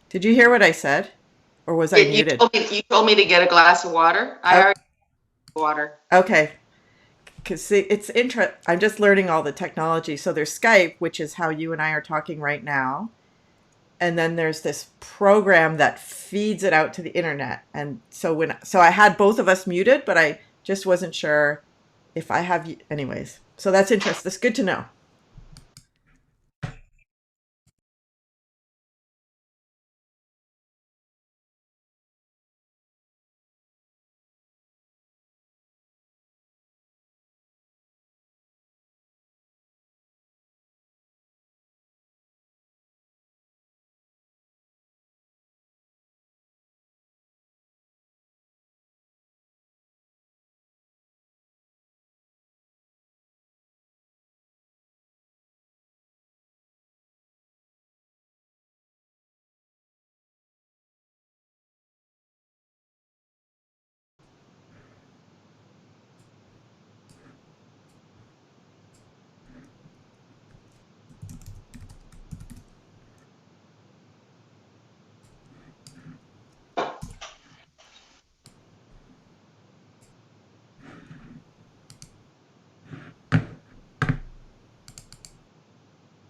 Did you hear what I said? Or was I You muted? told me to get a glass of water. I Oh, already have water. okay. Because see, I'm just learning all the technology. So there's Skype, which is how you and I are talking right now. And then there's this program that feeds it out to the internet. And so I had both of us muted, but I just wasn't sure if I have you. Anyways, so that's interesting. That's good to know.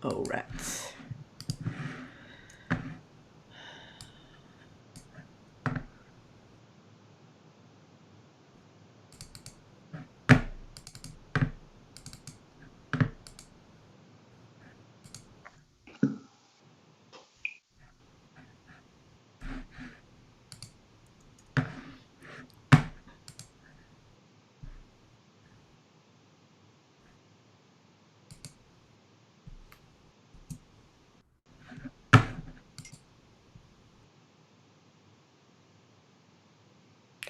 Oh, rats.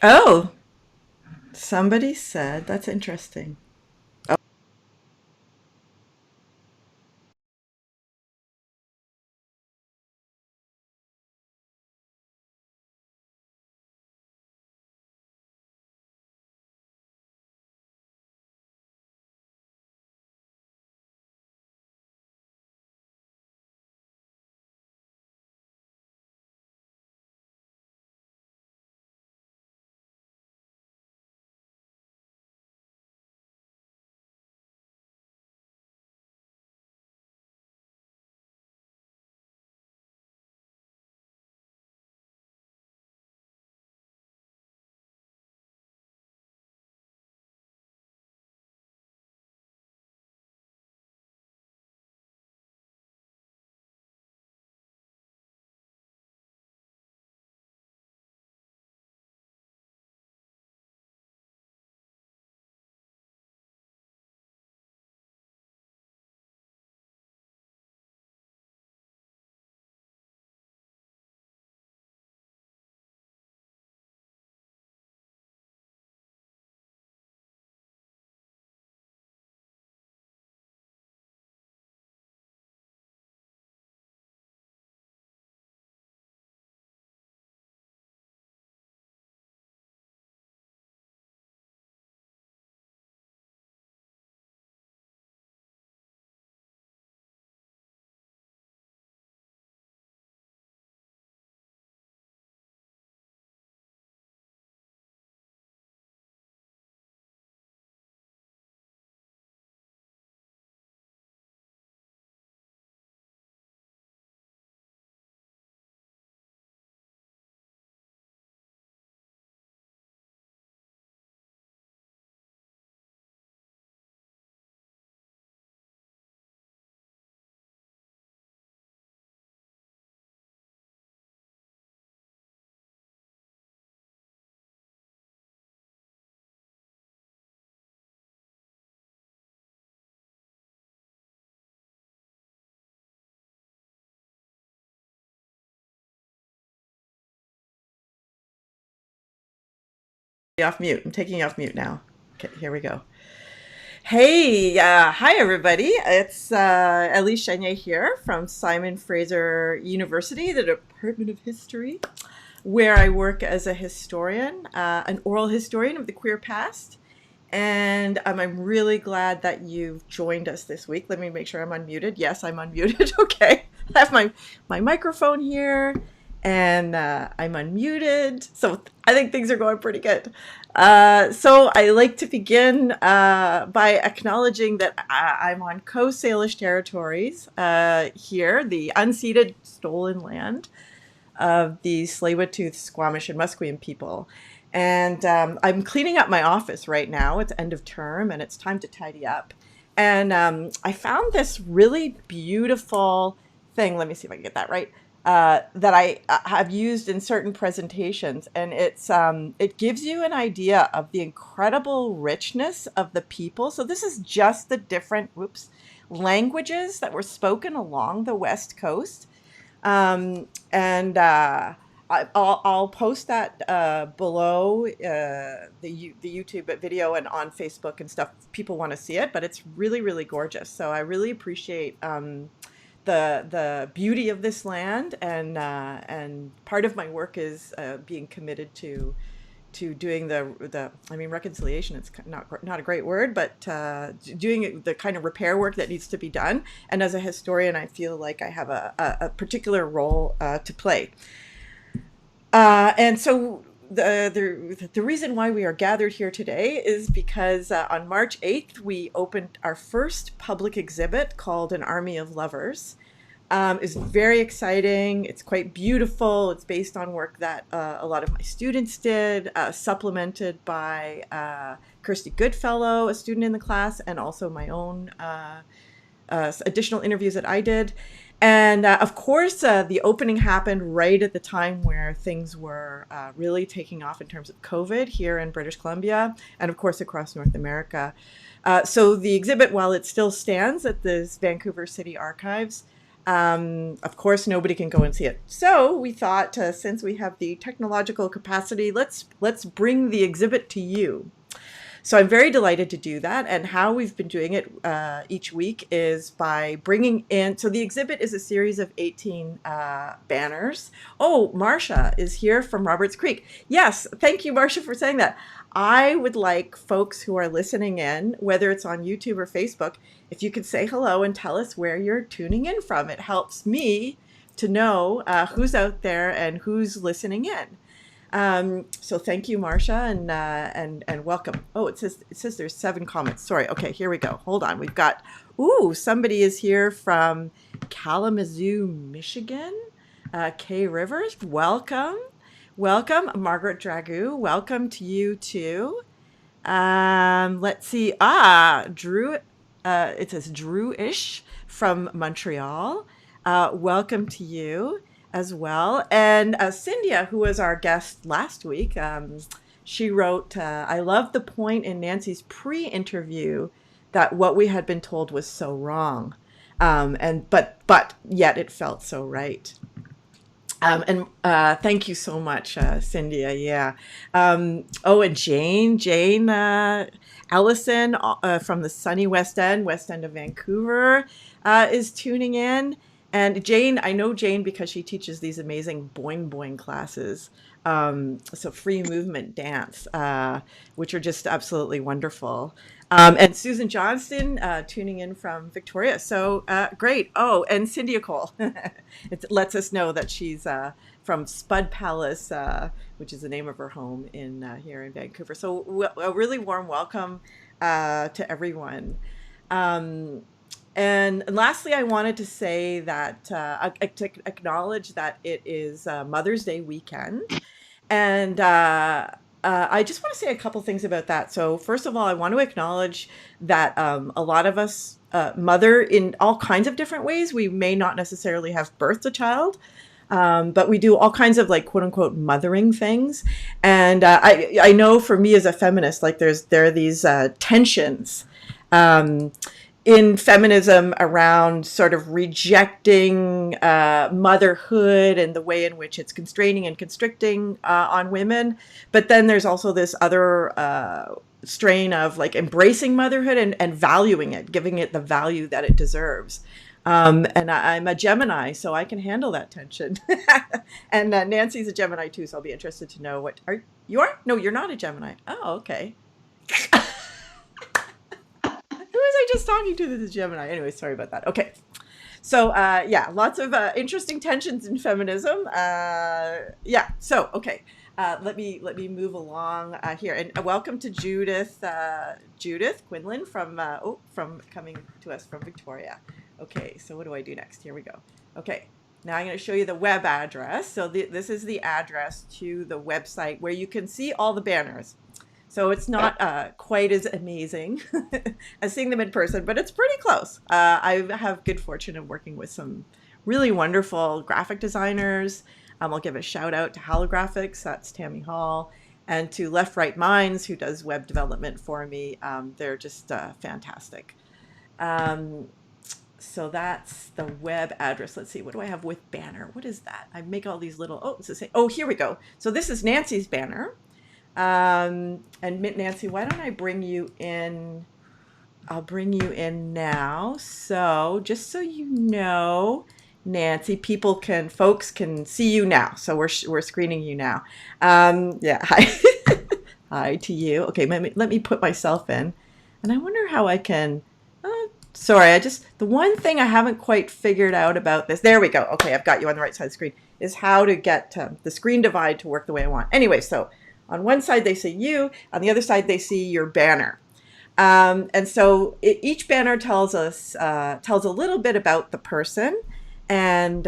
Oh, somebody said that's interesting. Off mute. I'm taking you off mute now. Okay, here we go. Hey, hi everybody. It's Elise Chenier here from Simon Fraser University, the Department of History, where I work as a historian, an oral historian of the queer past. And I'm really glad that you've joined us this week. Let me make sure I'm unmuted. Yes, I'm unmuted. Okay. I have my microphone here. and I'm unmuted, so I think things are going pretty good. So I like to begin by acknowledging that I'm on Coast Salish territories here, the unceded stolen land of the Tsleil-Waututh, Squamish, and Musqueam people. And I'm cleaning up my office right now. It's end of term and it's time to tidy up. And I found this really beautiful thing. Let me see if I can get that right. That I have used in certain presentations, and it gives you an idea of the incredible richness of the people. So this is just the different languages that were spoken along the West Coast, and I'll post that below the YouTube video and on Facebook and stuff. If people want to see it, but it's really, really gorgeous. So I really appreciate the beauty of this land, and part of my work is being committed to doing the I mean, reconciliation, it's not a great word, but doing the kind of repair work that needs to be done. And as a historian, I feel like I have a particular role to play. And so the reason why we are gathered here today is because on March 8th, we opened our first public exhibit called An Army of Lovers. It's very exciting. It's quite beautiful. It's based on work that a lot of my students did, supplemented by Kirsty Goodfellow, a student in the class, and also my own additional interviews that I did. And of course, the opening happened right at the time where things were really taking off in terms of COVID here in British Columbia, and of course across North America. So the exhibit, while it still stands at the Vancouver City Archives, of course, nobody can go and see it. So we thought, since we have the technological capacity, let's bring the exhibit to you. So I'm very delighted to do that. And how we've been doing it each week is by bringing in, so the exhibit is a series of 18 banners. Oh, Marcia is here from Roberts Creek. Yes, thank you, Marcia, for saying that. I would like folks who are listening in, whether it's on YouTube or Facebook, if you could say hello and tell us where you're tuning in from. It helps me to know who's out there and who's listening in. So thank you, Marcia, and welcome. Oh, it says there's 7 comments. Sorry. Okay, here we go. Hold on. We've got, somebody is here from Kalamazoo, Michigan. Kay Rivers, welcome. Welcome. Margaret Dragoo, welcome to you too. Let's see. Drew, it says Drew-ish from Montreal. Welcome to you as well. And Cynthia, who was our guest last week, she wrote, I love the point in Nancy's pre-interview that what we had been told was so wrong. But yet it felt so right. And thank you so much, Cynthia. Yeah. And Jane Ellison from the sunny West End of Vancouver, is tuning in. And Jane, I know Jane because she teaches these amazing boing boing classes. So free movement dance, which are just absolutely wonderful. And Susan Johnston tuning in from Victoria. So great. Oh, and Cynthia Cole. It lets us know that she's from Spud Palace, which is the name of her home here in Vancouver. So a really warm welcome to everyone. And lastly, I wanted to say that to acknowledge that it is Mother's Day weekend. And I just want to say a couple things about that. So first of all, I want to acknowledge that a lot of us mother in all kinds of different ways. We may not necessarily have birthed a child, but we do all kinds of, like, quote unquote mothering things. And I know for me as a feminist, like there are these tensions in feminism around sort of rejecting motherhood and the way in which it's constraining and constricting on women. But then there's also this other strain of, like, embracing motherhood and valuing it, giving it the value that it deserves. And I'm a Gemini, so I can handle that tension. And Nancy's a Gemini too, so I'll be interested to know what you are? No, you're not a Gemini. Oh, okay. Who was I just talking to that's a Gemini? Anyway, sorry about that. Okay. So yeah, lots of interesting tensions in feminism. Yeah. So okay, let me move along here, and welcome to Judith Quinlan from coming to us from Victoria. Okay, so what do I do next? Here we go. Okay. Now I'm going to show you the web address. So this is the address to the website where you can see all the banners. So it's not quite as amazing as seeing them in person, but it's pretty close. I have good fortune of working with some really wonderful graphic designers. I'll give a shout out to Holographics, that's Tammy Hall, and to Left Right Minds, who does web development for me. They're just fantastic. So that's the web address. Let's see, what do I have with banner? What is that? I make all these little, it's the same. Oh, here we go. So this is Nancy's banner. And Nancy, why don't I bring you in? I'll bring you in now. So just so you know, Nancy, folks can see you now. So we're screening you now. Yeah, hi, hi to you. Okay, let me put myself in, and I wonder how I can. Sorry, the one thing I haven't quite figured out about this. There we go. Okay, I've got you on the right side of the screen. Is how to get the screen divide to work the way I want. Anyway, so. On one side, they see you. On the other side, they see your banner. And so each banner tells a little bit about the person. And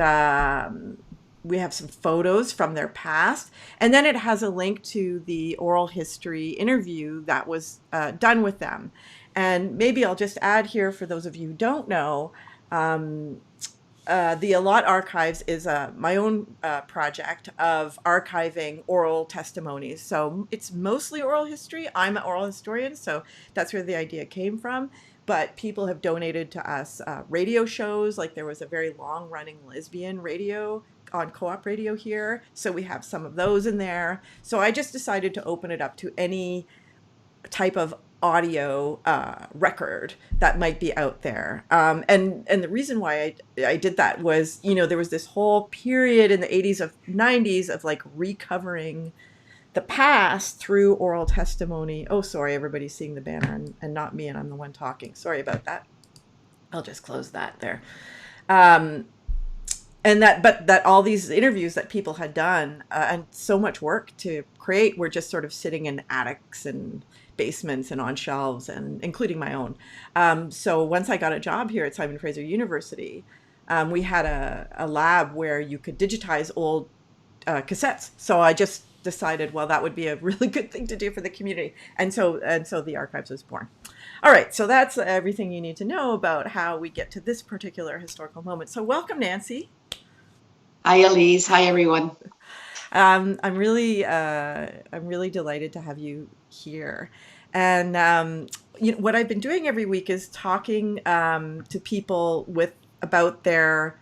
we have some photos from their past. And then it has a link to the oral history interview that was done with them. And maybe I'll just add here, for those of you who don't know, the Allot Archives is my own project of archiving oral testimonies. So it's mostly oral history. I'm an oral historian, so that's where the idea came from. But people have donated to us radio shows. Like there was a very long-running lesbian radio on Co-op Radio here. So we have some of those in there. So I just decided to open it up to any type of audio record that might be out there. And the reason why I did that was, there was this whole period in the 80s of 90s of like recovering the past through oral testimony. Oh, sorry, everybody's seeing the banner and not me, and I'm the one talking. Sorry about that. I'll just close that there. And that all these interviews that people had done and so much work to create were just sort of sitting in attics and basements and on shelves, and including my own. So once I got a job here at Simon Fraser University, we had a lab where you could digitize old cassettes. So I just decided, well, that would be a really good thing to do for the community. And so the archives was born. All right, so that's everything you need to know about how we get to this particular historical moment. So welcome, Nancy. Hi, Elise. Hi, everyone. I'm really delighted to have you here. And what I've been doing every week is talking to people about their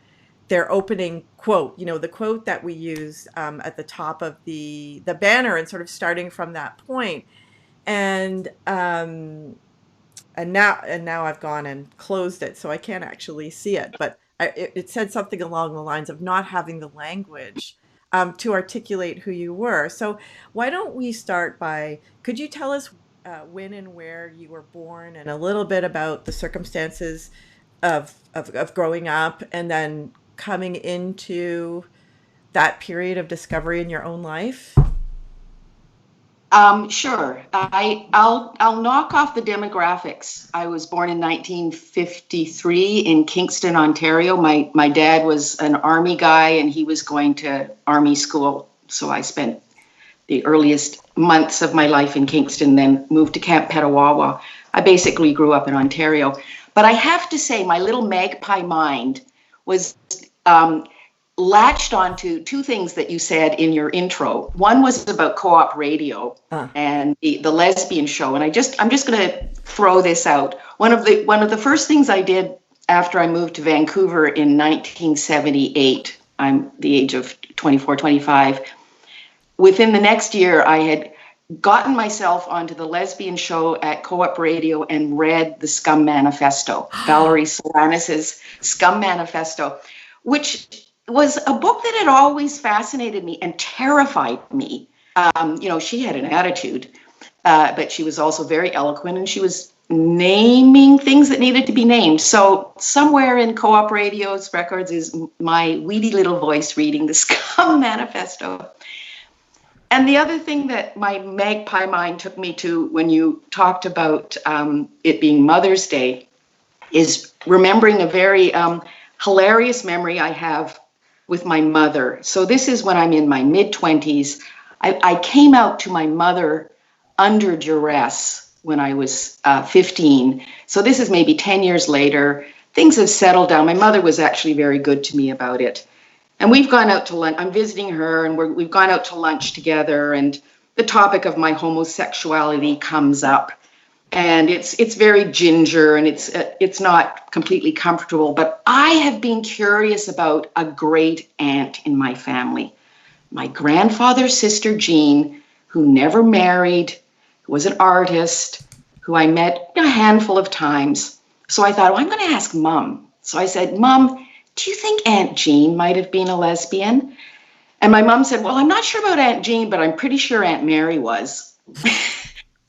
opening quote. The quote that we use at the top of the banner, and sort of starting from that point. And now I've gone and closed it, so I can't actually see it. But it said something along the lines of not having the language to articulate who you were. So why don't we start by, could you tell us when and where you were born, and a little bit about the circumstances of growing up and then coming into that period of discovery in your own life? Sure. I'll knock off the demographics. I was born in 1953 in Kingston, Ontario. My dad was an army guy, and he was going to army school. So I spent the earliest months of my life in Kingston, then moved to Camp Petawawa. I basically grew up in Ontario. But I have to say, my little magpie mind was latched onto two things that you said in your intro. One was about Co-op Radio and the lesbian show. And I'm just going to throw this out. One of the first things I did after I moved to Vancouver in 1978, I'm the age of 24, 25. Within the next year, I had gotten myself onto the lesbian show at Co-op Radio and read the Scum Manifesto, Valerie Solanas' Scum Manifesto, which was a book that had always fascinated me and terrified me. She had an attitude, but she was also very eloquent, and she was naming things that needed to be named. So somewhere in Co-op Radio's records is my weedy little voice reading the Scum Manifesto. And the other thing that my magpie mind took me to when you talked about it being Mother's Day is remembering a very hilarious memory I have with my mother. So this is when I'm in my mid-20s. I came out to my mother under duress when I was 15. So this is maybe 10 years later. Things have settled down. My mother was actually very good to me about it. And we've gone out to lunch. I'm visiting her, and we've gone out to lunch together. And the topic of my homosexuality comes up, and it's very ginger, and it's not completely comfortable. But I have been curious about a great aunt in my family, my grandfather's sister Jean, who never married, who was an artist, who I met a handful of times. So I thought, well, I'm going to ask Mom. So I said, Mom, do you think Aunt Jean might have been a lesbian? And my mom said, well, I'm not sure about Aunt Jean, but I'm pretty sure Aunt Mary was.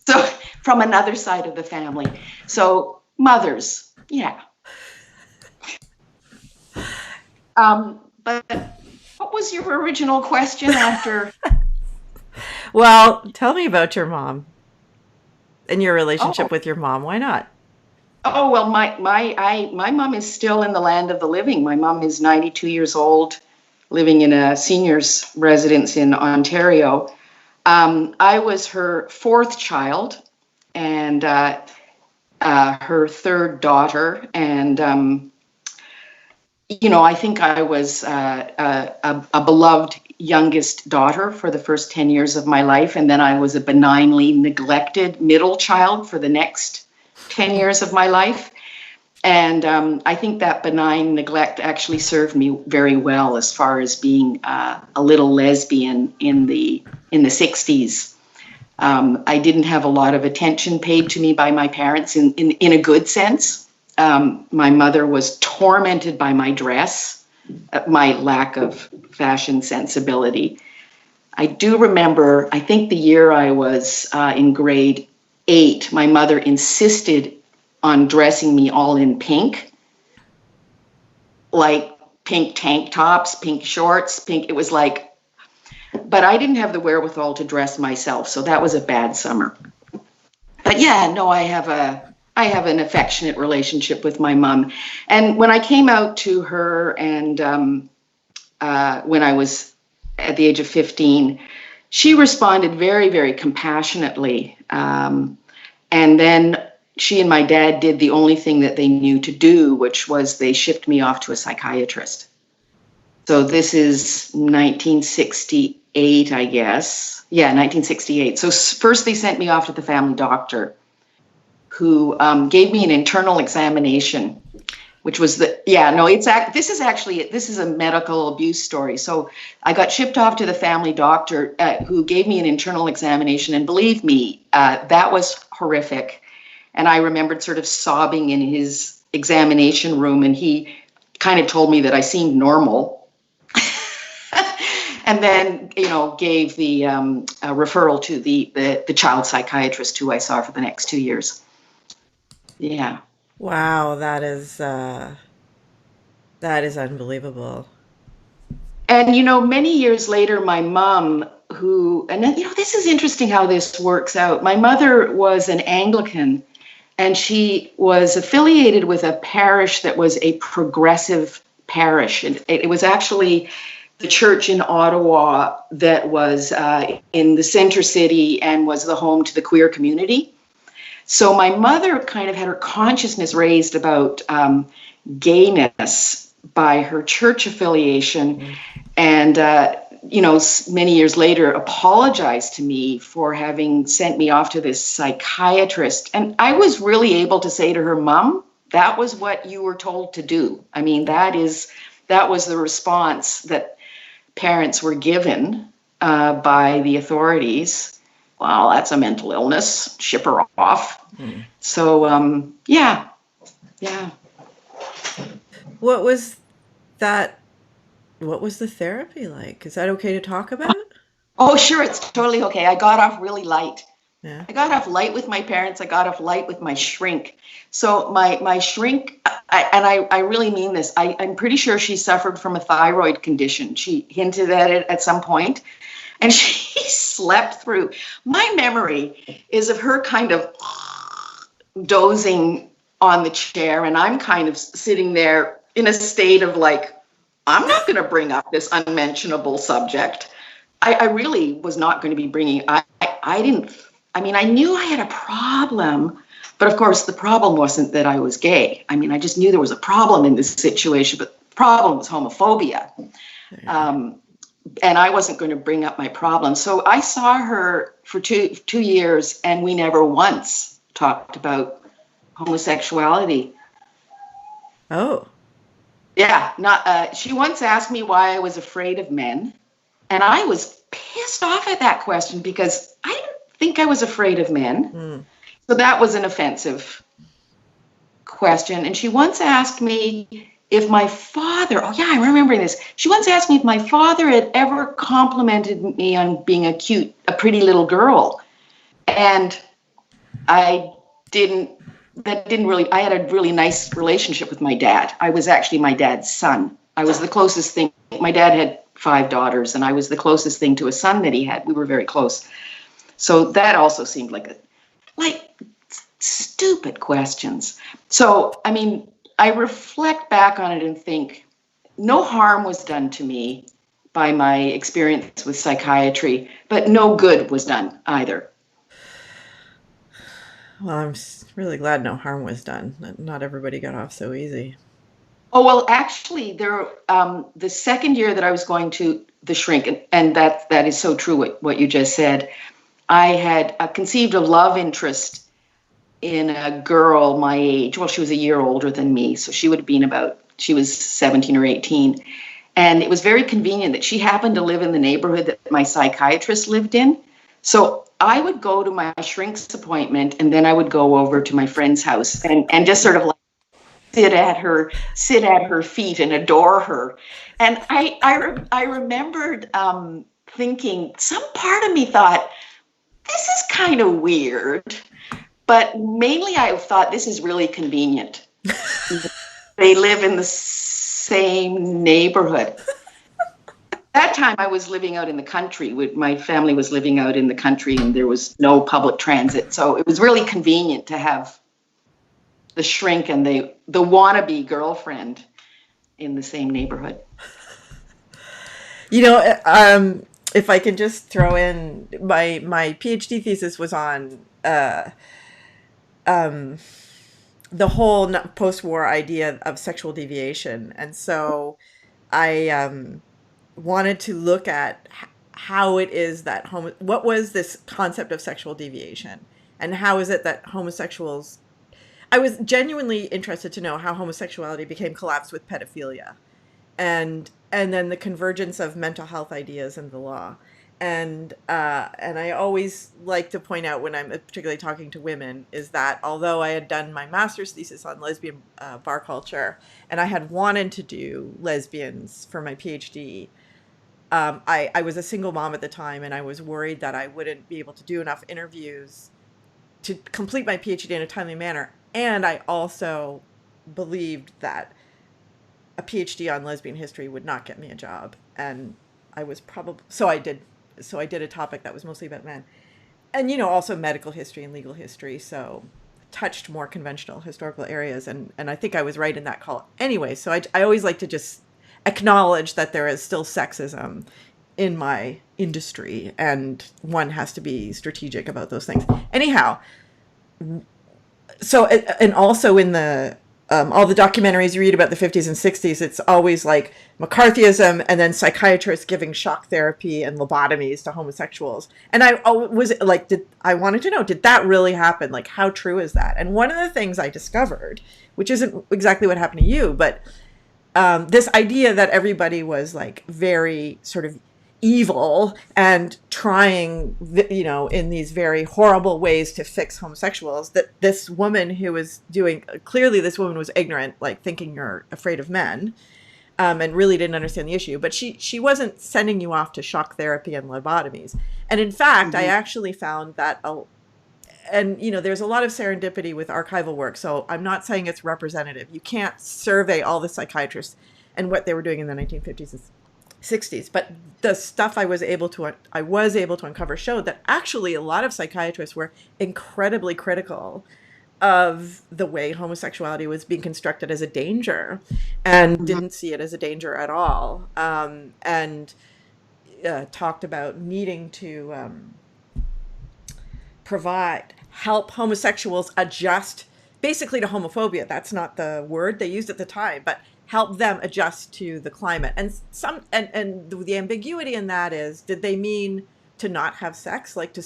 So from another side of the family. So mothers, yeah. But what was your original question after? Well, tell me about your mom and your Oh, relationship with your mom. Why not? oh well, my mom is still in the land of the living. My mom is 92 years old, living in a seniors residence in Ontario. I was her fourth child and her third daughter. And, I think I was a beloved youngest daughter for the first 10 years of my life. And then I was a benignly neglected middle child for the next 10 years of my life. And I think that benign neglect actually served me very well as far as being a little lesbian in the 60s. I didn't have a lot of attention paid to me by my parents in a good sense. My mother was tormented by my dress, my lack of fashion sensibility. I do remember, I think the year I was in grade 8, my mother insisted on dressing me all in pink, like pink tank tops, pink shorts, pink. It was like, but I didn't have the wherewithal to dress myself, so that was a bad summer. But yeah, no, I have an affectionate relationship with my mom. And when I came out to her, and when I was at the age of 15, she responded very, very compassionately. And then she and my dad did the only thing that they knew to do, which was they shipped me off to a psychiatrist. So this is 1968, I guess. Yeah, 1968. So first they sent me off to the family doctor, who gave me an internal examination, which was this is a medical abuse story. So I got shipped off to the family doctor, who gave me an internal examination, and believe me, that was horrific. And I remembered sort of sobbing in his examination room, and he kind of told me that I seemed normal. And then, gave the referral to the child psychiatrist, who I saw for the next 2 years. Yeah. Wow, that is unbelievable. And, many years later, my mom, and then, this is interesting how this works out. My mother was an Anglican, and she was affiliated with a parish that was a progressive parish. And it was actually the church in Ottawa that was in the center city and was the home to the queer community. So my mother kind of had her consciousness raised about gayness by her church affiliation, and many years later apologized to me for having sent me off to this psychiatrist. And I was really able to say to her, Mom, that was what you were told to do. I mean, that was the response that parents were given by the authorities. Well, that's a mental illness. Ship her off. Hmm. So, yeah. What was that? What was the therapy like? Is that okay to talk about? Oh, sure, it's totally okay. I got off really light. Yeah. I got off light with my parents. I got off light with my shrink. So my shrink, I really mean this. I'm pretty sure she suffered from a thyroid condition. She hinted at it at some point, and she slept through. My memory is of her kind of dozing on the chair, and I'm kind of sitting there in a state of like, I'm not going to bring up this unmentionable subject. I really was not going to be bringing. I didn't. I mean, I knew I had a problem, but of course, the problem wasn't that I was gay. I mean, I just knew there was a problem in this situation, but the problem was homophobia. And I wasn't going to bring up my problem. So I saw her for two years, and we never once talked about homosexuality. Oh. Yeah, not. She once asked me why I was afraid of men, and I was pissed off at that question because I didn't think I was afraid of men. Mm. So that was an offensive question. And she once asked me if my father, oh yeah, I'm remembering this. She once asked me if my father had ever complimented me on being a pretty little girl. And I had a really nice relationship with my dad. I was actually my dad's son. I was the closest thing. My dad had 5 daughters, and I was the closest thing to a son that he had. We were very close. So that also seemed like stupid questions. So, I mean, I reflect back on it and think no harm was done to me by my experience with psychiatry, but no good was done either. Well, I'm really glad no harm was done. Not everybody got off so easy. Oh, well, actually, the second year that I was going to the shrink, and that is so true what you just said, I had conceived a love interest in a girl my age. Well, she was a year older than me, so she was 17 or 18. And it was very convenient that she happened to live in the neighborhood that my psychiatrist lived in. So I would go to my shrink's appointment, and then I would go over to my friend's house and just sort of like sit at her feet and adore her. And I remembered thinking, some part of me thought, this is kind of weird, but mainly I thought this is really convenient. They live in the same neighborhood. At that time, I was living out in the country. My family was living out in the country, and there was no public transit. So it was really convenient to have the shrink and the wannabe girlfriend in the same neighborhood. You know, if I can just throw in, my PhD thesis was on the whole post-war idea of sexual deviation. And so I wanted to look at how it is that what was this concept of sexual deviation, and how is it that homosexuals, I was genuinely interested to know how homosexuality became collapsed with pedophilia, and then the convergence of mental health ideas and the law. And I always like to point out when I'm particularly talking to women is that although I had done my master's thesis on lesbian bar culture, and I had wanted to do lesbians for my PhD, I was a single mom at the time, and I was worried that I wouldn't be able to do enough interviews to complete my PhD in a timely manner. And I also believed that a PhD on lesbian history would not get me a job. And I was probably, so I did a topic that was mostly about men. And, also medical history and legal history. So touched more conventional historical areas. And I think I was right in that call anyway. So I always like to just acknowledge that there is still sexism in my industry, and one has to be strategic about those things. Anyhow, so, and also in the all the documentaries you read about the 50s and 60s, it's always like McCarthyism and then psychiatrists giving shock therapy and lobotomies to homosexuals. And I was like, I wanted to know, did that really happen? Like, how true is that? And one of the things I discovered, which isn't exactly what happened to you, but this idea that everybody was like very sort of evil and trying, in these very horrible ways to fix homosexuals, that this woman who was clearly this woman was ignorant, like thinking you're afraid of men, and really didn't understand the issue. But she wasn't sending you off to shock therapy and lobotomies. And in fact, I actually found that and there's a lot of serendipity with archival work, so I'm not saying it's representative. You can't survey all the psychiatrists and what they were doing in the 1950s and 60s, but the stuff I was able to uncover showed that actually a lot of psychiatrists were incredibly critical of the way homosexuality was being constructed as a danger, and didn't see it as a danger at all, and talked about needing to help homosexuals adjust basically to homophobia. That's not the word they used at the time, but help them adjust to the climate. And the ambiguity in that is, did they mean to not have sex? Like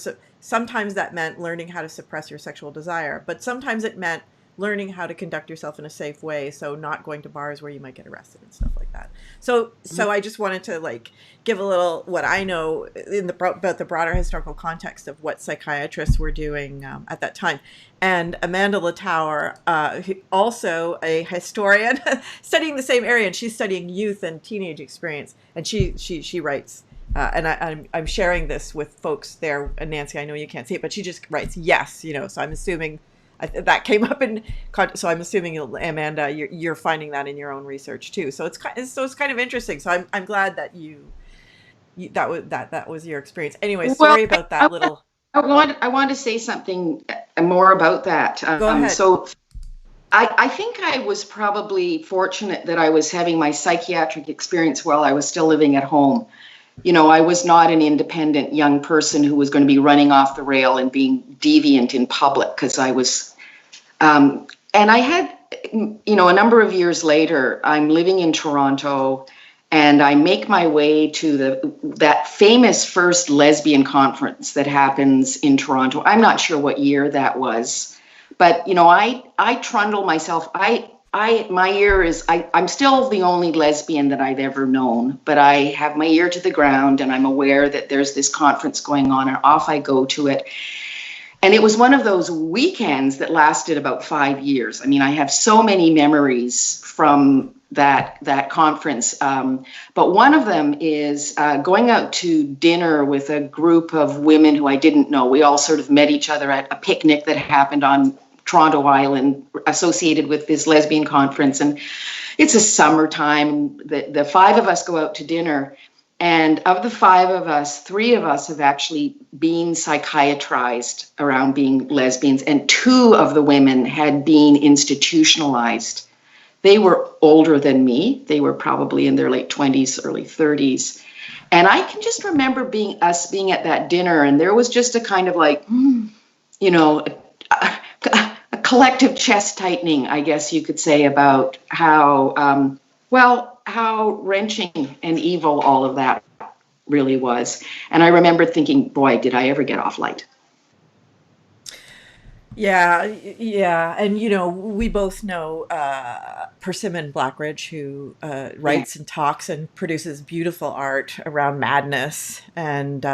sometimes that meant learning how to suppress your sexual desire, but sometimes it meant learning how to conduct yourself in a safe way, so not going to bars where you might get arrested and stuff like that. So I just wanted to give a little what I know about the broader historical context of what psychiatrists were doing at that time. And Amanda Latour, also a historian studying the same area, and she's studying youth and teenage experience, and she writes. And I'm sharing this with folks there. And Nancy, I know you can't see it, but she just writes yes. So I'm assuming that came up so I'm assuming, Amanda, you're finding that in your own research too. So it's kind of interesting. So I'm glad that that was your experience. Anyway, sorry about that little. I want to say something more about that. Go ahead. So I think I was probably fortunate that I was having my psychiatric experience while I was still living at home. I was not an independent young person who was going to be running off the rail and being deviant in public, because I was, and I had, a number of years later, I'm living in Toronto, and I make my way to that famous first lesbian conference that happens in Toronto. I'm not sure what year that was, but, I trundle myself. My ear is, I'm still the only lesbian that I've ever known, but I have my ear to the ground, and I'm aware that there's this conference going on, and off I go to it. And it was one of those weekends that lasted about 5 years. I mean, I have so many memories from that conference. But one of them is going out to dinner with a group of women who I didn't know. We all sort of met each other at a picnic that happened on Toronto Island associated with this lesbian conference. And it's a summertime. The five of us go out to dinner. And of the five of us, three of us have actually been psychiatrized around being lesbians. And two of the women had been institutionalized. They were older than me. They were probably in their late 20s, early 30s. And I can just remember us being at that dinner, and there was just a kind of a collective chest tightening, I guess you could say, about how wrenching and evil all of that really was. And I remember thinking, boy, did I ever get off light. Yeah. And, we both know Persimmon Blackridge, who writes and talks and produces beautiful art around madness, and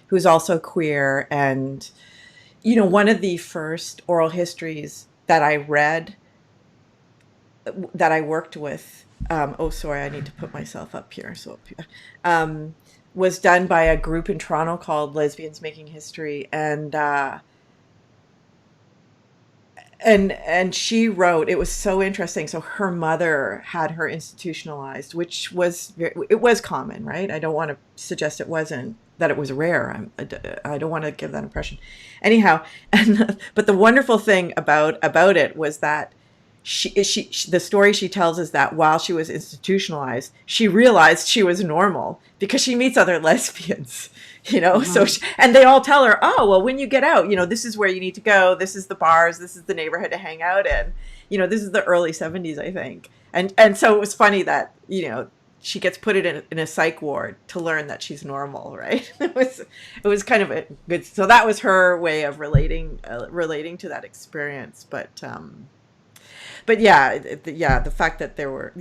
who's also queer. And, one of the first oral histories that I read, that I worked with, sorry, I need to put myself up here. Was done by a group in Toronto called Lesbians Making History, and she wrote. It was so interesting. So her mother had her institutionalized, which it was common, right? I don't want to suggest it wasn't, that it was rare. I don't want to give that impression. Anyhow, but the wonderful thing about it was that the story she tells is that while she was institutionalized, she realized she was normal because she meets other lesbians, so and they all tell her, oh, well, when you get out, this is where you need to go. This is the bars. This is the neighborhood to hang out in. This is the early 70s, I think. And so it was funny that, she gets put in a psych ward to learn that she's normal, right? It was kind of a good, so that was her way of relating to that experience. But the fact that there were,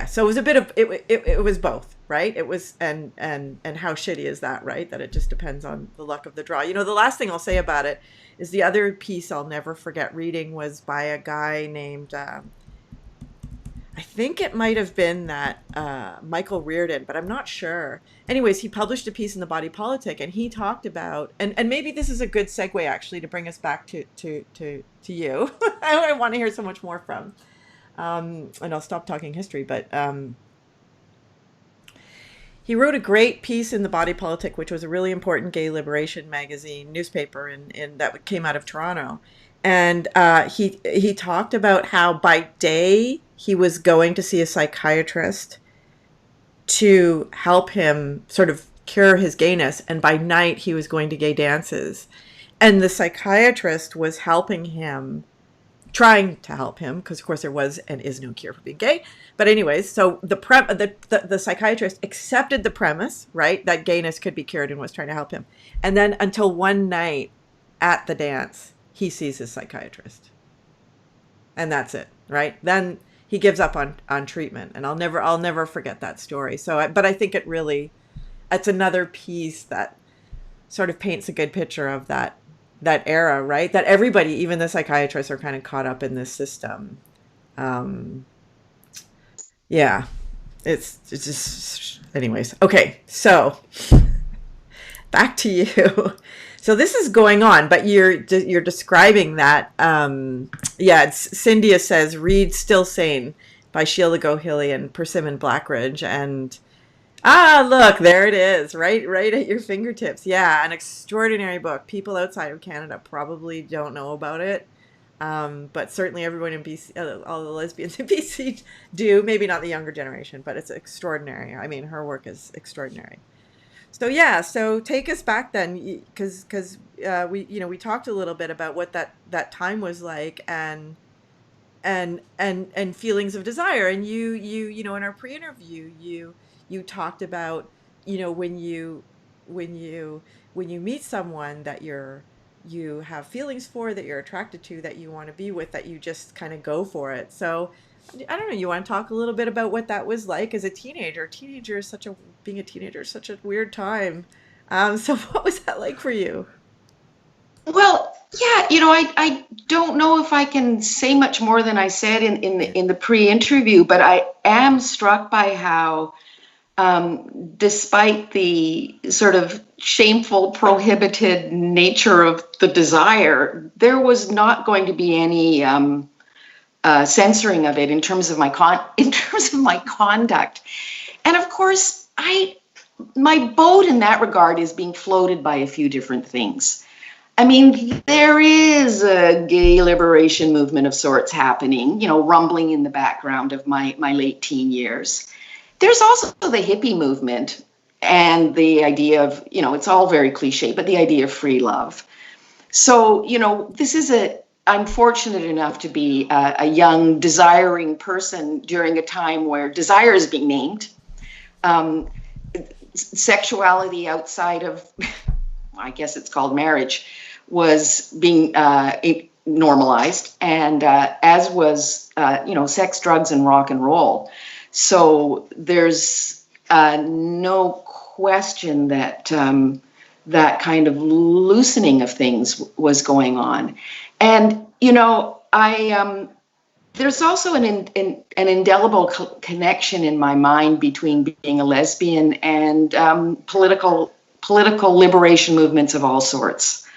so it was a bit of, it was both, right? It was, and how shitty is that, right? That it just depends on the luck of the draw. The last thing I'll say about it is the other piece I'll never forget reading was by a guy named, I think it might have been that Michael Reardon, but I'm not sure. Anyways, he published a piece in the Body Politic, and he talked about, and maybe this is a good segue actually to bring us back to you. I want to hear so much more from, and I'll stop talking history, but he wrote a great piece in the Body Politic, which was a really important gay liberation magazine newspaper, in that came out of Toronto. And he talked about how by day he was going to see a psychiatrist to help him sort of cure his gayness, and by night he was going to gay dances. And the psychiatrist was helping him, trying to help him, because of course there was and is no cure for being gay. But anyways, so the psychiatrist accepted the premise, right, that gayness could be cured, and was trying to help him. And then until one night at the dance, he sees his psychiatrist, and that's it, right? Then he gives up on treatment, and I'll never forget that story. So, but I think it's another piece that sort of paints a good picture of that era, right? That everybody, even the psychiatrists, are kind of caught up in this system. Yeah, it's just, anyways. Okay, so back to you. So this is going on, but you're describing that. Yeah, Cynthia says, read Still Sane by Sheila Gohilly and Persimmon Blackridge. And look, there it is, right at your fingertips. Yeah, an extraordinary book. People outside of Canada probably don't know about it. But certainly everyone in BC, all the lesbians in BC do. Maybe not the younger generation, but it's extraordinary. I mean, her work is extraordinary. So yeah, so take us back then, because we talked a little bit about what that time was like, and feelings of desire, and you in our pre-interview you talked about when you meet someone that you have feelings for, that you're attracted to, that you want to be with, that you just kind of go for it. So I don't know, you want to talk a little bit about what that was like as a teenager? Being a teenager is such a weird time. So what was that like for you? Well, yeah, I don't know if I can say much more than I said in the pre-interview, but I am struck by how, despite the sort of shameful, prohibited nature of the desire, there was not going to be any censoring of it in terms of my conduct. And of course, my boat in that regard is being floated by a few different things. I mean, there is a gay liberation movement of sorts happening, rumbling in the background of my late teen years. There's also the hippie movement and the idea of, it's all very cliche, but the idea of free love. So, I'm fortunate enough to be a young, desiring person during a time where desire is being named. Sexuality outside of, I guess it's called marriage, was being normalized, and as was, sex, drugs, and rock and roll. So there's no question that that kind of loosening of things was going on. And, there's also an indelible connection in my mind between being a lesbian and political liberation movements of all sorts.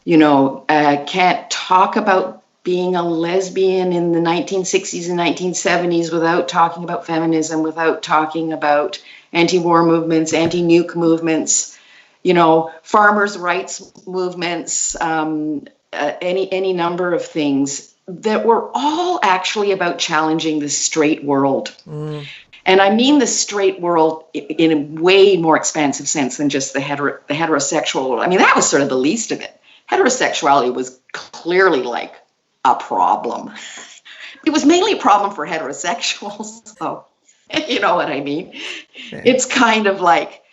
Can't talk about being a lesbian in the 1960s and 1970s without talking about feminism, without talking about anti-war movements, anti-nuke movements, farmers' rights movements, any number of things that were all actually about challenging the straight world. Mm. And I mean the straight world in a way more expansive sense than just the heterosexual world. I mean, that was sort of the least of it. Heterosexuality was clearly like a problem. It was mainly a problem for heterosexuals, so you know what I mean. Yeah. It's kind of like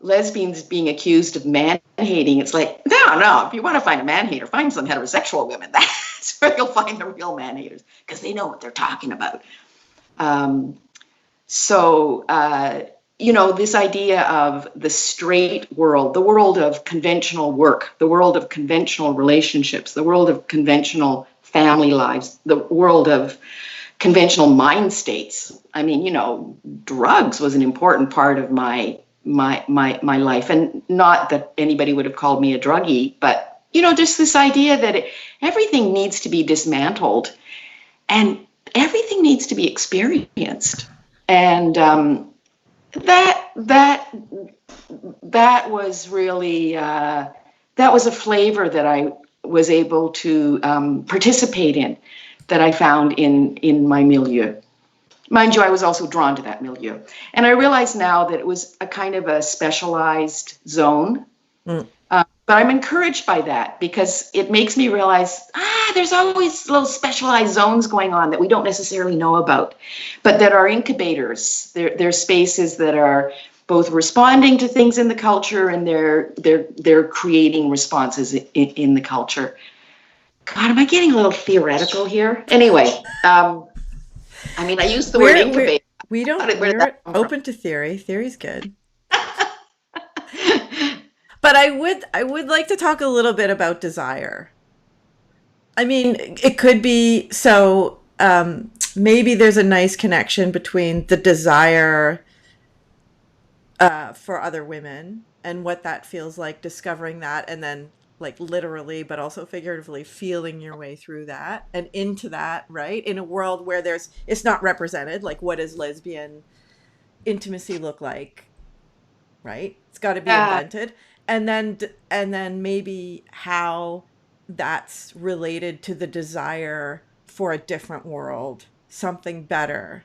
lesbians being accused of man-hating. It's like, no, if you want to find a man-hater, find some heterosexual women. That's where you'll find the real man-haters, because they know what they're talking about. This idea of the straight world, the world of conventional work, the world of conventional relationships, the world of conventional family lives, the world of conventional mind states. I mean, drugs was an important part of my life, and not that anybody would have called me a druggie, but just this idea that everything needs to be dismantled and everything needs to be experienced, and that was really that was a flavor that I was able to participate in, that I found in my milieu. Mind you, I was also drawn to that milieu. And I realize now that it was a kind of a specialized zone. Mm. But I'm encouraged by that, because it makes me realize, there's always little specialized zones going on that we don't necessarily know about, but that are incubators. They're spaces that are both responding to things in the culture, and they're creating responses in the culture. God, am I getting a little theoretical here? Anyway, I mean, I use the word incubate. We're open to theory. Theory's good. But I would like to talk a little bit about desire. I mean, it could be, so maybe there's a nice connection between the desire for other women and what that feels like, discovering that, and then like literally, but also figuratively feeling your way through that and into that, right? In a world where it's not represented, like what does lesbian intimacy look like, right? It's got to be invented. And then maybe how that's related to the desire for a different world, something better.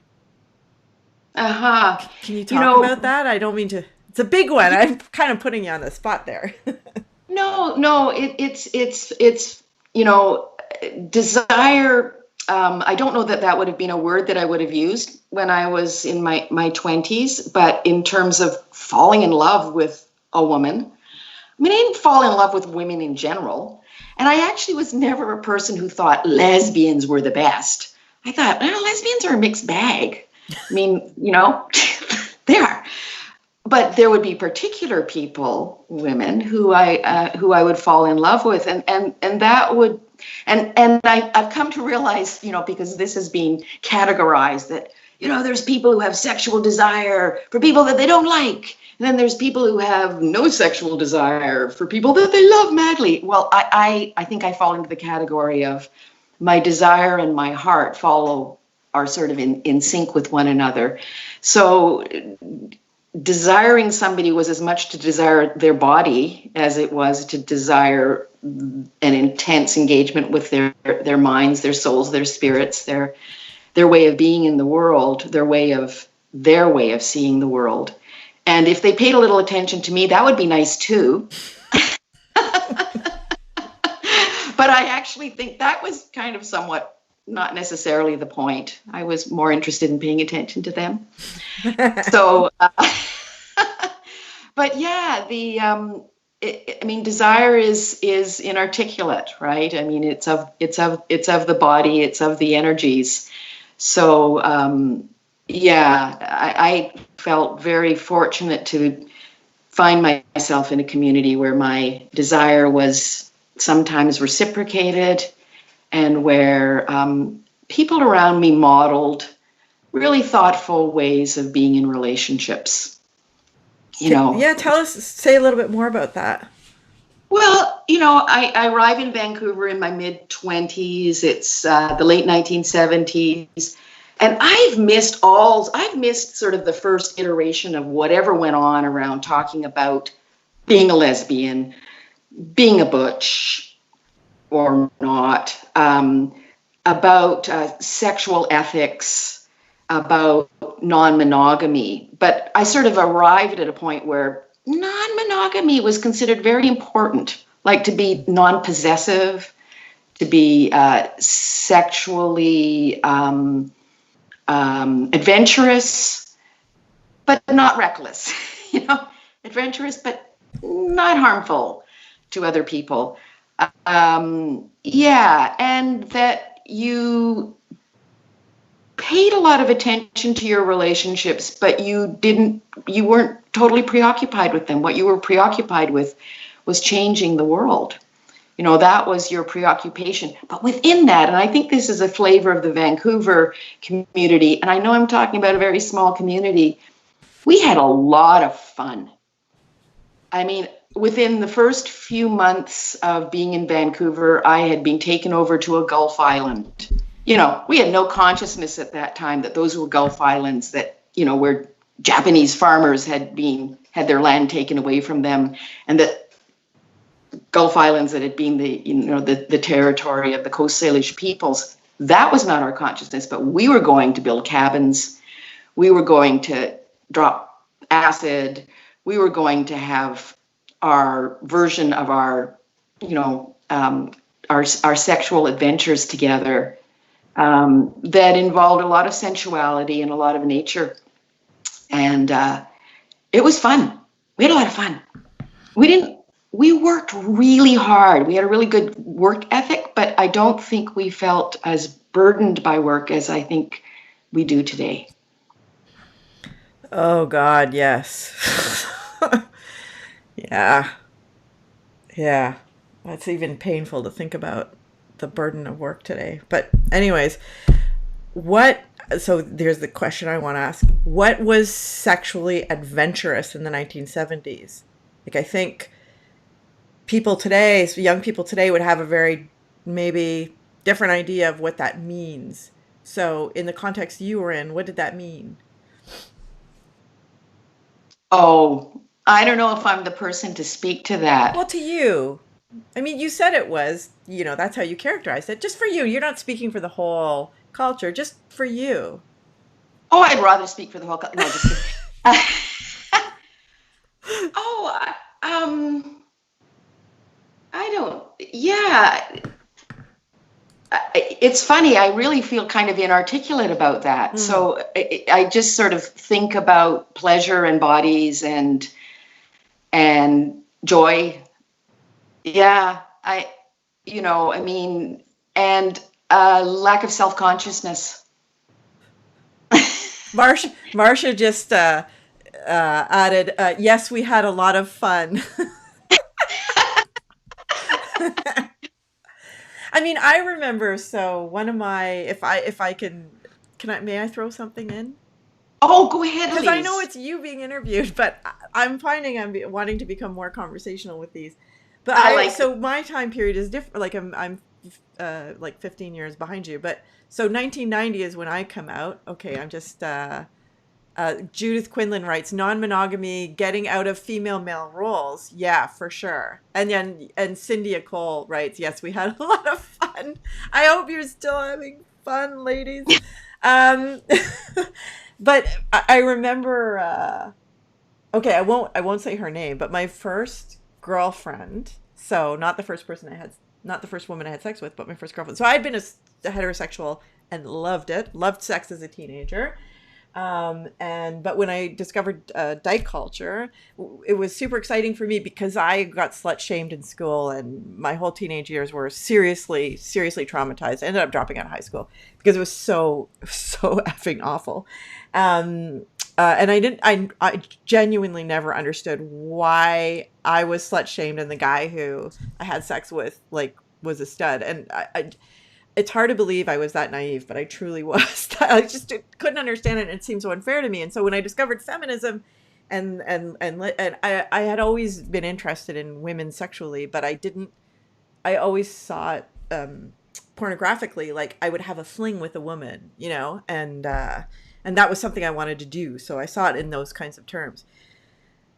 Uh-huh. Can you talk about that? I don't mean to, it's a big one. I'm kind of putting you on the spot there. No, it's desire. I don't know that would have been a word that I would have used when I was in my 20s, but in terms of falling in love with a woman, I mean, I didn't fall in love with women in general. And I actually was never a person who thought lesbians were the best. I thought, lesbians are a mixed bag. I mean, they are. But there would be particular people, women, who I would fall in love with, and that would, and I've come to realize, because this has been categorized, that there's people who have sexual desire for people that they don't like, and then there's people who have no sexual desire for people that they love madly. Well, I think I fall into the category of my desire and my heart are sort of in sync with one another. So desiring somebody was as much to desire their body as it was to desire an intense engagement with their minds, their souls, their spirits, their way of being in the world, their way of seeing the world. And if they paid a little attention to me, that would be nice too. But I actually think that was kind of somewhat not necessarily the point. I was more interested in paying attention to them. So, but yeah, desire is inarticulate, right? I mean, it's of the body, it's of the energies. So, I felt very fortunate to find myself in a community where my desire was sometimes reciprocated, and where people around me modeled really thoughtful ways of being in relationships. Yeah, say a little bit more about that. Well, I arrived in Vancouver in my mid-20s. It's the late 1970s. And I've missed sort of the first iteration of whatever went on around talking about being a lesbian, being a butch or not, about sexual ethics, about non-monogamy. But I sort of arrived at a point where non-monogamy was considered very important, like to be non-possessive, to be sexually adventurous, but not reckless, adventurous, but not harmful to other people. And that you paid a lot of attention to your relationships, but you weren't totally preoccupied with them. What you were preoccupied with was changing the world. That was your preoccupation. But within that, and I think this is a flavor of the Vancouver community, and I know I'm talking about a very small community, we had a lot of fun. I mean, within the first few months of being in Vancouver, I had been taken over to a Gulf island. We had no consciousness at that time that those were Gulf islands that, where Japanese farmers had their land taken away from them, and that Gulf Islands that had been the territory of the Coast Salish peoples. That was not our consciousness, but we were going to build cabins. We were going to drop acid. We were going to have our version of our sexual adventures together that involved a lot of sensuality and a lot of nature. And it was fun. We had a lot of fun. We worked really hard. We had a really good work ethic, but I don't think we felt as burdened by work as I think we do today. Oh God, yes. Yeah. Yeah. That's even painful to think about, the burden of work today. But anyways, so there's the question I want to ask. What was sexually adventurous in the 1970s? Like, I think young people today would have a very maybe different idea of what that means. So in the context you were in, what did that mean? Oh, I don't know if I'm the person to speak to that. Well, to you. I mean, you said it was, that's how you characterized it. Just for you. You're not speaking for the whole culture, just for you. Oh, I'd rather speak for the whole culture. No, just I don't, yeah. It's funny. I really feel kind of inarticulate about that. So I just sort of think about pleasure and bodies and joy. Yeah, and lack of self-consciousness. Marcia just added, yes, we had a lot of fun. I mean, I remember, so one of my, if I may I throw something in? Oh, go ahead, because I know it's you being interviewed, but I'm finding I'm wanting to become more conversational with these. But so my time period is different. Like I'm like 15 years behind you. But so 1990 is when I come out. Okay, I'm just Judith Quinlan writes, non-monogamy, getting out of female-male roles. Yeah, for sure. And Cynthia Cole writes, yes, we had a lot of fun. I hope you're still having fun, ladies. But I remember, okay, I won't say her name, but my first girlfriend, so not the first woman I had sex with, but my first girlfriend. So I had been a heterosexual and loved sex as a teenager. But when I discovered dyke culture, it was super exciting for me because I got slut shamed in school, and my whole teenage years were seriously traumatized. I ended up dropping out of high school because it was so effing awful. And I genuinely never understood why I was slut shamed and the guy who I had sex with was a stud. And it's hard to believe I was that naive, but I truly was. I just couldn't understand it, and it seemed so unfair to me. And so when I discovered feminism, and I had always been interested in women sexually, but I always saw it pornographically. Like I would have a fling with a woman, and that was something I wanted to do. So I saw it in those kinds of terms.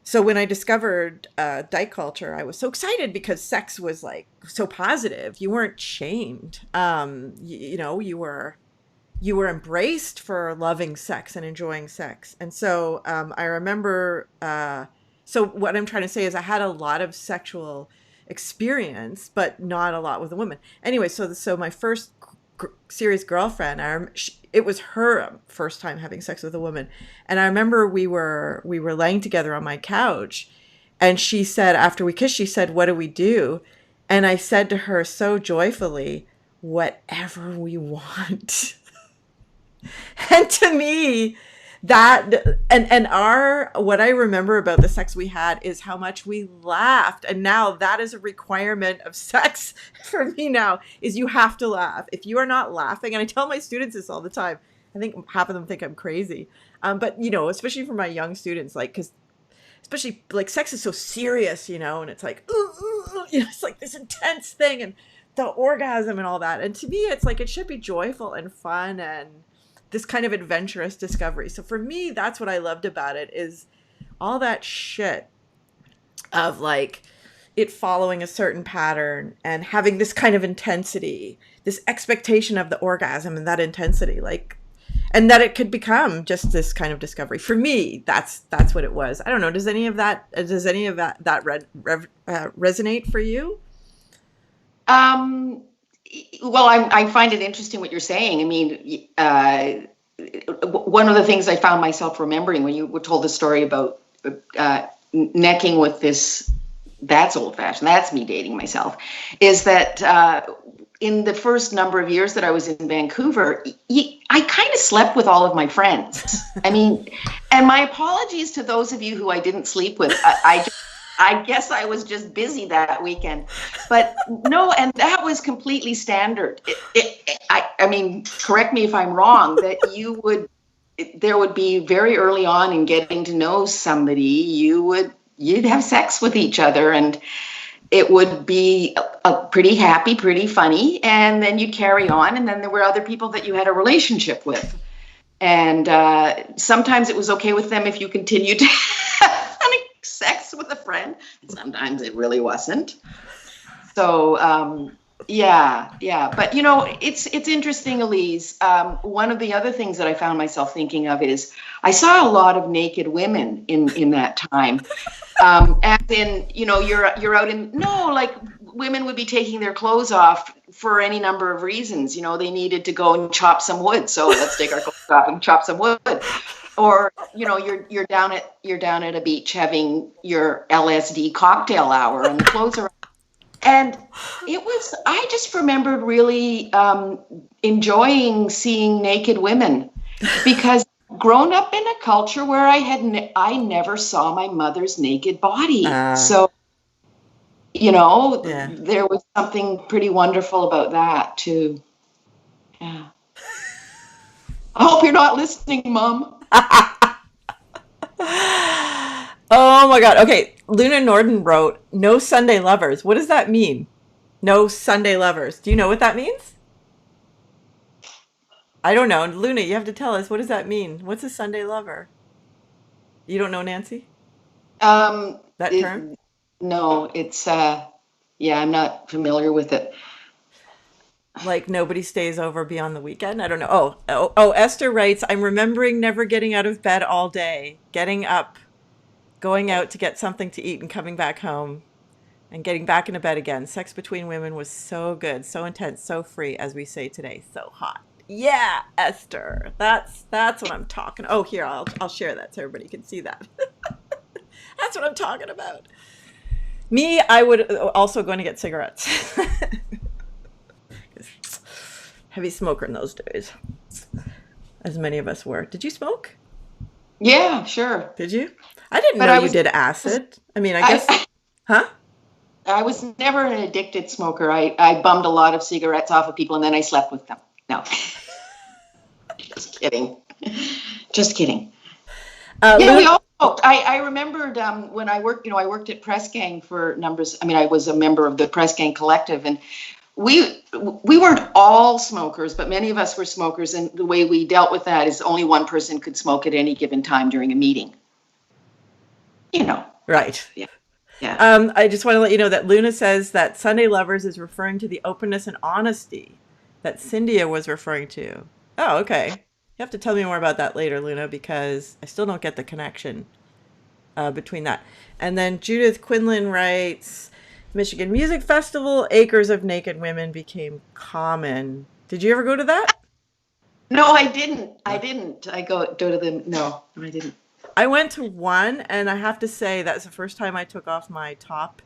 So when I discovered dyke culture, I was so excited because sex was like so positive. You weren't shamed. You were embraced for loving sex and enjoying sex. And so I remember. So what I'm trying to say is I had a lot of sexual experience, but not a lot with a woman. Anyway, so my first serious girlfriend, it was her first time having sex with a woman, and I remember we were laying together on my couch, and she said, after we kissed, she said, "What do we do?" And I said to her so joyfully, "Whatever we want." And to me, that and our what I remember about the sex we had is how much we laughed, and now that is a requirement of sex for me now, is you have to laugh. If you are not laughing, and I tell my students this all the time, I think half of them think I'm crazy, but you know, especially for my young students, like, because especially like sex is so serious, you know, and it's like you know, it's like this intense thing, and the orgasm and all that, and to me it's like it should be joyful and fun and this kind of adventurous discovery. So for me, that's what I loved about it, is all that shit of like it following a certain pattern and having this kind of intensity, this expectation of the orgasm and that intensity, like, and that it could become just this kind of discovery. For me, that's what it was. I don't know. Does any of that resonate for you? Well, I find it interesting what you're saying. I mean, one of the things I found myself remembering when you were told the story about necking with this, that's old fashioned, that's me dating myself, is that in the first number of years that I was in Vancouver, I kind of slept with all of my friends. I mean, and my apologies to those of you who I didn't sleep with. I guess I was just busy that weekend, but no, and that was completely standard. I mean, correct me if I'm wrong, that there would be very early on in getting to know somebody, you'd have sex with each other, and it would be a pretty happy, pretty funny, and then you'd carry on, and then there were other people that you had a relationship with. And sometimes it was okay with them if you continued to have sex with a friend. Sometimes it really wasn't. So yeah. But you know, it's interesting, Elise. One of the other things that I found myself thinking of is I saw a lot of naked women in that time. And then, you know, you're out in, no, like women would be taking their clothes off for any number of reasons. You know, they needed to go and chop some wood, so let's take our clothes off and chop some wood. Or, you know, you're down at a beach having your LSD cocktail hour, and the clothes are. And I just remembered really enjoying seeing naked women, because grown up in a culture where I never saw my mother's naked body. So, you know, there was something pretty wonderful about that too. Yeah. I hope you're not listening, Mom. Oh my God. Okay. Luna Norden wrote, "No Sunday lovers." What does that mean? No Sunday lovers. Do you know what that means? I don't know. Luna, you have to tell us. What does that mean? What's a Sunday lover? You don't know, Nancy? That term? No, it's, yeah, I'm not familiar with it. Like nobody stays over beyond the weekend? I don't know. Oh, Esther writes, "I'm remembering never getting out of bed all day, getting up, going out to get something to eat and coming back home and getting back into bed again. Sex between women was so good, so intense, so free, as we say today, so hot." Yeah, Esther. That's what I'm talking. Oh, here, I'll share that so everybody can see that. That's what I'm talking about. Me, I would also go and get cigarettes. Heavy smoker in those days, as many of us were. Did you smoke? Yeah, sure. Did you? I didn't know you did acid. I mean, I guess, huh? I was never an addicted smoker. I bummed a lot of cigarettes off of people, and then I slept with them. No. Just kidding. Just kidding. Yeah, we all smoked. I remembered when I worked, I worked at Press Gang for numbers. I mean, I was a member of the Press Gang Collective, and we weren't all smokers, but many of us were smokers, and the way we dealt with that is only one person could smoke at any given time during a meeting. You know. Right. Yeah. Yeah. I just want to let you know that Luna says that Sunday lovers is referring to the openness and honesty that Cynthia was referring to. Oh, okay. You have to tell me more about that later, Luna, because I still don't get the connection between that. And then Judith Quinlan writes, "Michigan Music Festival, acres of naked women became common." Did you ever go to that? No, I didn't. I go to the, no, I didn't. I went to one, and I have to say that's the first time I took off my top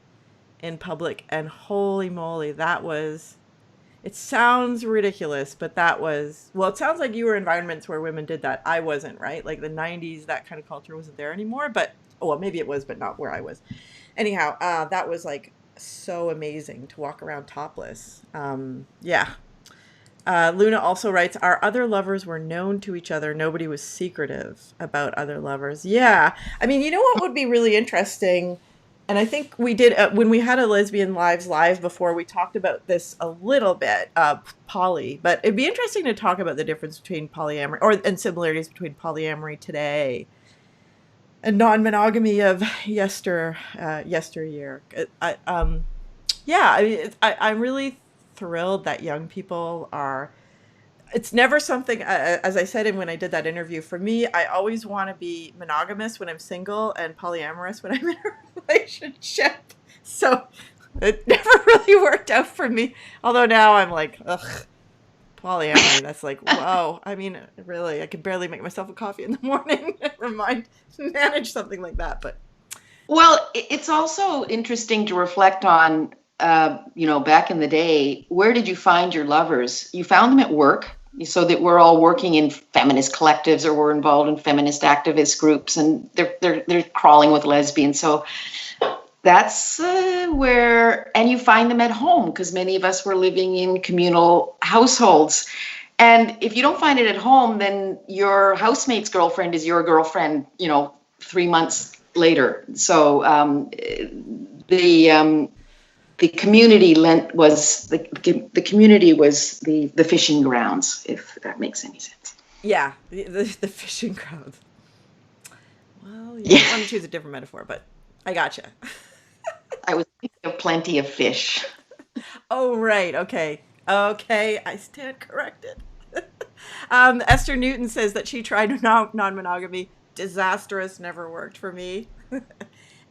in public, and holy moly, It sounds ridiculous, but that was, well, it sounds like you were in environments where women did that. I wasn't, right? Like the 90s, that kind of culture wasn't there anymore, but, oh, well, maybe it was, but not where I was. Anyhow, that was like so amazing to walk around topless. Yeah. Luna also writes, our other lovers were known to each other. Nobody was secretive about other lovers. Yeah. I mean, you know what would be really interesting? And I think we did, when we had a Lesbian Lives live before, we talked about this a little bit, poly, but it'd be interesting to talk about the difference between polyamory and similarities between polyamory today and non-monogamy of yesteryear. Yeah, I mean, I'm really thrilled that young people are. It's never something, as I said, when I did that interview, for me, I always want to be monogamous when I'm single and polyamorous when I'm in a relationship. So it never really worked out for me. Although now I'm like, ugh, polyamory, that's like, whoa. I mean, really, I could barely make myself a coffee in the morning. Never mind manage something like that. But Well, it's also interesting to reflect on, back in the day, where did you find your lovers? You found them at work, so that we're all working in feminist collectives or we're involved in feminist activist groups, and they're crawling with lesbians. So that's where, and you find them at home because many of us were living in communal households. And if you don't find it at home, then your housemate's girlfriend is your girlfriend, 3 months later. So the community the community was the fishing grounds, if that makes any sense. yeah, the fishing grounds. Well, yeah, Yeah, I want to choose a different metaphor, but I gotcha. I was thinking of plenty of fish. Oh, right. Okay. Okay. I stand corrected. Esther Newton says that she tried non-monogamy. Disastrous. Never worked for me.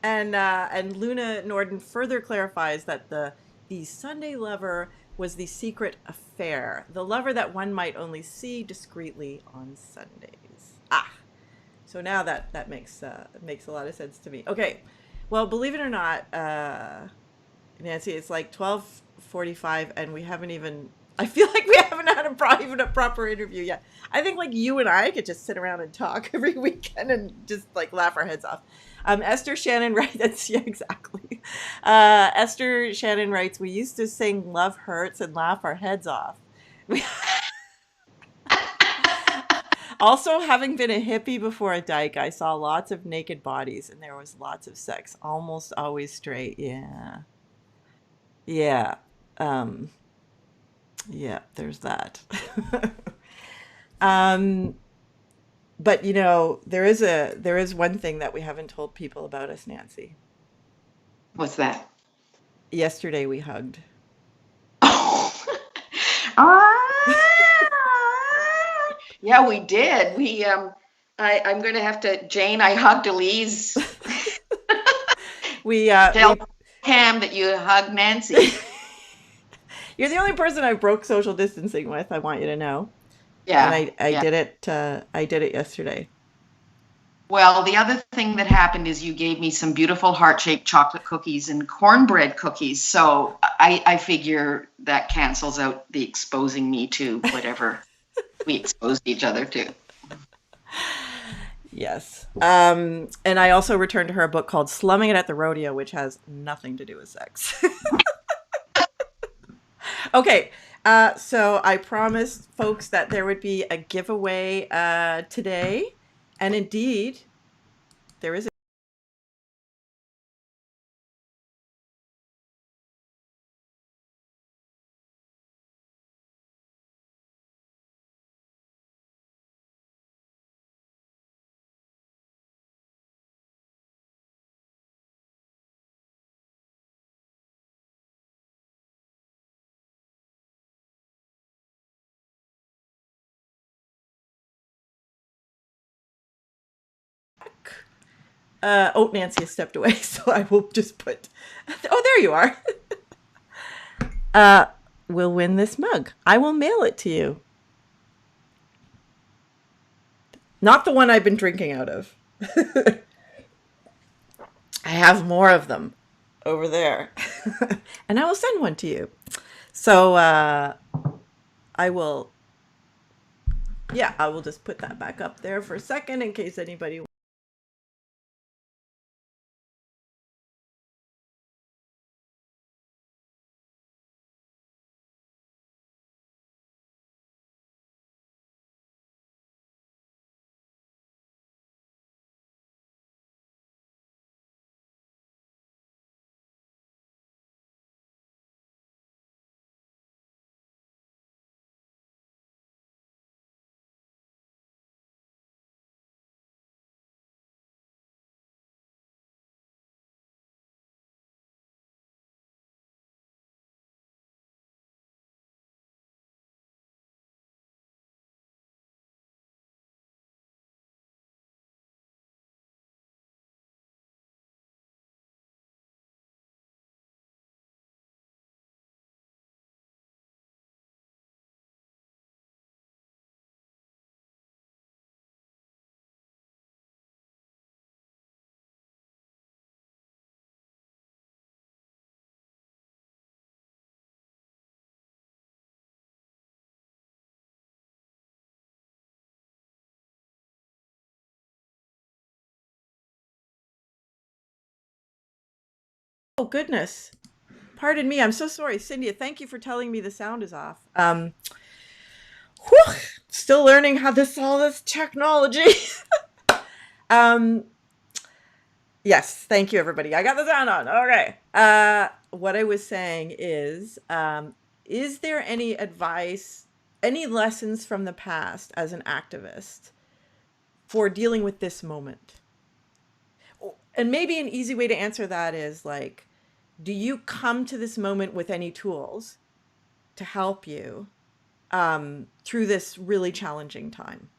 And Luna Norden further clarifies that the Sunday lover was the secret affair, the lover that one might only see discreetly on Sundays. Ah, so now that makes a lot of sense to me. Okay, well, believe it or not, Nancy, it's like 12:45, and we haven't even. I feel like we haven't had even a proper interview yet. I think like you and I could just sit around and talk every weekend and just like laugh our heads off. Esther Shannon writes, that's, yeah, exactly. Esther Shannon writes, we used to sing Love Hurts and laugh our heads off. Also, having been a hippie before a dyke, I saw lots of naked bodies and there was lots of sex, almost always straight. Yeah. Yeah. Um, yeah, there's that. um, but there is one thing that we haven't told people about us, Nancy. What's that? Yesterday we hugged. Oh. Ah, yeah, we did. I'm going to have to, Jane, I hugged Elise. Tell We Cam that you hugged Nancy. You're the only person I broke social distancing with, I want you to know. And Yeah, I yeah. did it I did it yesterday. Well, the other thing that happened is you gave me some beautiful heart-shaped chocolate cookies and cornbread cookies. So I figure that cancels out the exposing me to whatever we exposed each other to. Yes. And I also returned to her a book called Slumming It at the Rodeo, which has nothing to do with sex. Okay. So I promised folks that there would be a giveaway today. And indeed, there is oh, Nancy has stepped away, so I will just put. Oh, there you are. Uh, will win this mug. I will mail it to you. Not the one I've been drinking out of. I have more of them over there. And I will send one to you. So I will, yeah, I will just put that back up there for a second in case anybody. Oh, goodness. Pardon me. I'm so sorry. Cynthia, thank you for telling me the sound is off. Whew, still learning how all this technology. um, yes, thank you, everybody. I got the sound on. Okay. What I was saying is there any advice, any lessons from the past as an activist for dealing with this moment? And maybe an easy way to answer that is like, do you come to this moment with any tools to help you through this really challenging time?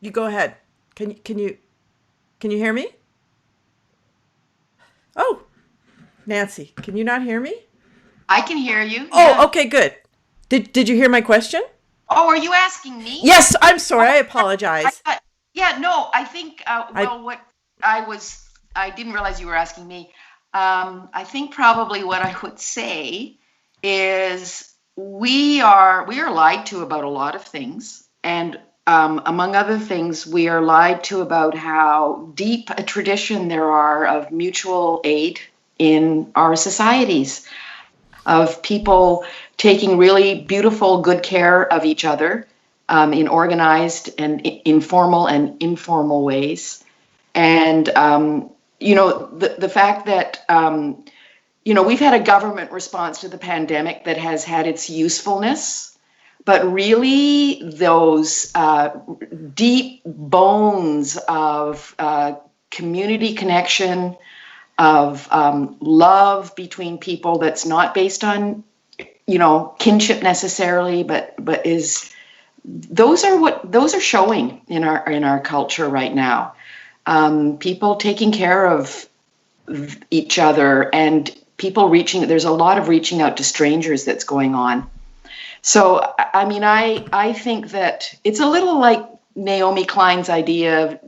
You go ahead. Can you hear me? Oh, Nancy, can you not hear me? I can hear you. Oh, Yeah. okay, good. Did you hear my question? Oh, are you asking me? Yes, I'm sorry. Oh, I I apologize. thought, yeah, no, I think, I what I didn't realize you were asking me. I think probably what I would say is we are lied to about a lot of things. And among other things, we are lied to about how deep a tradition there are of mutual aid in our societies, of people taking really beautiful, good care of each other in organized and informal and informal ways. And, the fact that, we've had a government response to the pandemic that has had its usefulness, but really those deep bones of community connection, of love between people that's not based on kinship necessarily, but is those are showing in our culture right now. People taking care of each other, and people there's a lot of reaching out to strangers that's going on. So I mean, I think that it's a little like Naomi Klein's idea of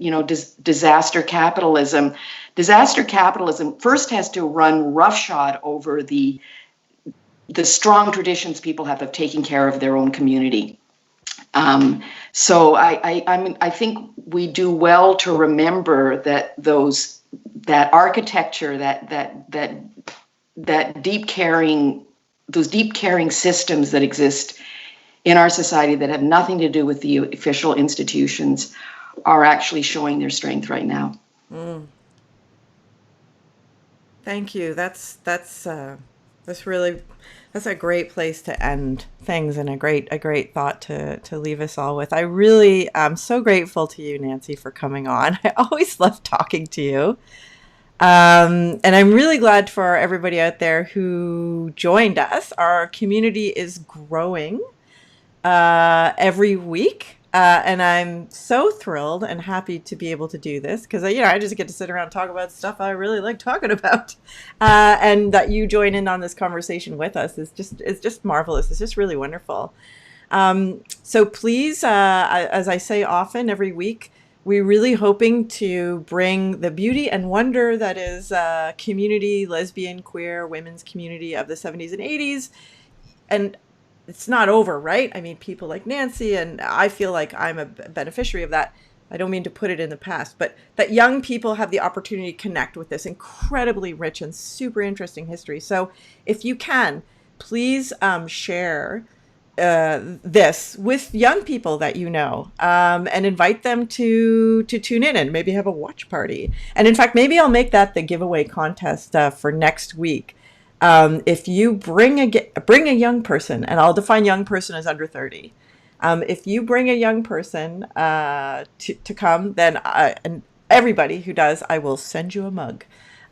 disaster capitalism. Disaster capitalism first has to run roughshod over the strong traditions people have of taking care of their own community. So I think we do well to remember that that architecture, that deep caring, those deep caring systems that exist in our society that have nothing to do with the official institutions are actually showing their strength right now. Mm, thank you. That's really that's a great place to end things and a great thought to leave us all with. I really am so grateful to you, Nancy, for coming on. I always love talking to you. And I'm really glad for everybody out there who joined us. Our community is growing every week. And I'm so thrilled and happy to be able to do this because I just get to sit around and talk about stuff I really like talking about, and that you join in on this conversation with us is just marvelous. It's just really wonderful. So please, as I say often every week, we're really hoping to bring the beauty and wonder that is community, lesbian, queer, women's community of the 70s and 80s. And it's not over, right? I mean, people like Nancy, and I feel like I'm a beneficiary of that. I don't mean to put it in the past, but that young people have the opportunity to connect with this incredibly rich and super interesting history. So if you can, please share this with young people that you know, and invite them to tune in and maybe have a watch party. And in fact, maybe I'll make that the giveaway contest for next week. If you bring a young person, and I'll define young person as under 30. If you bring a young person to come, then and everybody who does, I will send you a mug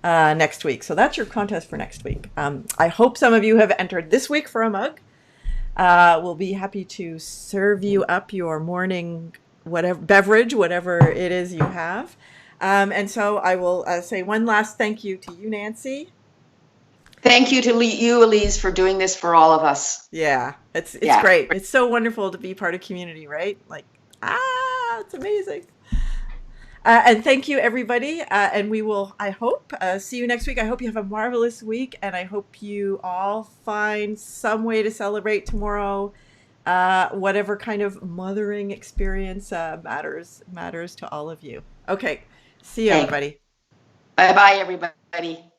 next week. So that's your contest for next week. I hope some of you have entered this week for a mug. We'll be happy to serve you up your morning whatever beverage, whatever it is you have. And so I will say one last thank you to you, Nancy. Thank you to you, Elise, for doing this for all of us. Yeah, it's Yeah. great. It's so wonderful to be part of community, right? Like, it's amazing. And thank you, everybody. And we will, I hope, see you next week. I hope you have a marvelous week, and I hope you all find some way to celebrate tomorrow, whatever kind of mothering experience matters to all of you. Okay, see you, everybody. Bye-bye, everybody.